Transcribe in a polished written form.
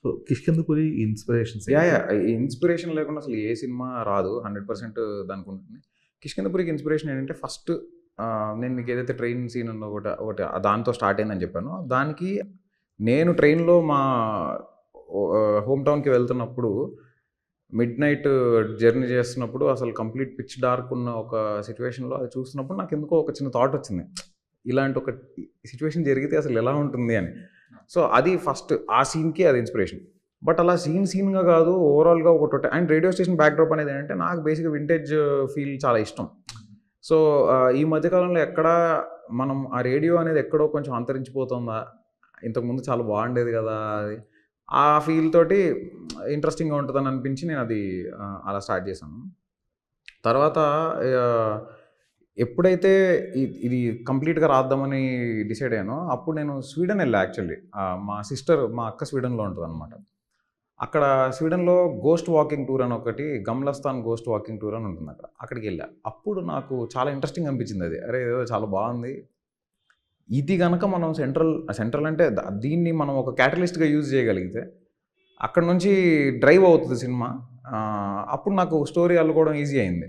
So 'Kishkindhapuri' inspirations yeah! ఏంటి? Yeah! Inspiration లేకుండా అసలు ఏ సినిమా రాదు. 100% దానికుంటుంది. 'కిష్కింధపురికి' ఇన్‌స్పిరేషన్ ఏంటంటే ఫస్ట్ నేను మీకు ఏదైతే ట్రైన్ సీన్ ఉందో ఒకటి దాంతో స్టార్ట్ అయిందని చెప్పానో, దానికి నేను ట్రైన్‌లో మా హోమ్ టౌన్‌కి వెళ్తున్నప్పుడు మిడ్‌నైట్ జర్నీ చేస్తున్నప్పుడు అసలు కంప్లీట్ పిచ్ డార్క్ ఉన్న ఒక సిట్యుయేషన్‌లో అది చూస్తున్నప్పుడు నాకెందుకో ఒక చిన్న థాట్ వచ్చింది. ఇలాంటి ఒక సిట్యుయేషన్ జరిగితే అసలు ఎలా ఉంటుంది అని. సో, అది ఫస్ట్ ఆ సీన్‌కి అది ఇన్‌స్పిరేషన్. బట్ అలా సీన్‌గా కాదు ఓవరాల్‌గా ఒకటొట అండ్ రేడియో స్టేషన్ బ్యాక్‌డ్రాప్ అనేది ఏంటంటే నాకు బేసిక్‌గా వింటేజ్ ఫీల్ చాలా ఇష్టం. సో, ఈ మధ్య కాలంలో ఎక్కడా మనం ఆ రేడియో అనేది ఎక్కడో కొంచెం అంతరించిపోతుందా? ఇంతకుముందు చాలా బాగుండేది కదా! అది. ఆ ఫీల్ తోటి ఇంట్రెస్టింగ్‌గా ఉంటదని అనిపించి నేను అది అలా స్టార్ట్ చేశాను. తర్వాత ఆహ్, ఎప్పుడైతే ఇది కంప్లీట్‌గా రాద్దామని డిసైడ్ అయ్యానో, అప్పుడు నేను స్వీడన్ ఎళ్ళా యాక్చువల్లీ. మా అక్క స్వీడన్‌లో ఉంటదనమాట. అక్కడ స్వీడన్‌లో గోస్ట్ వాకింగ్ టూర్ అని ఒకటి 'గమ్లస్తాన్ గోస్ట్ వాకింగ్ టూర్' అని ఉంటుందక్కడ. అక్కడికెళ్ళా. అప్పుడు నాకు చాలా ఇంట్రెస్టింగ్ అనిపించిందది. అరే! ఇదేదో చాలా బావుంది. ఇది గనక మనం సెంట్రల్ అంటే దీన్ని మనం ఒక క్యాటలిస్ట్‌గా యూజ్ చేయగలిగితే, అక్కడి నుంచి డ్రైవ్ అవుతది సినిమా. అప్పుడు నాకు స్టోరీ అల్లుకోవడం ఈజీ అయింది.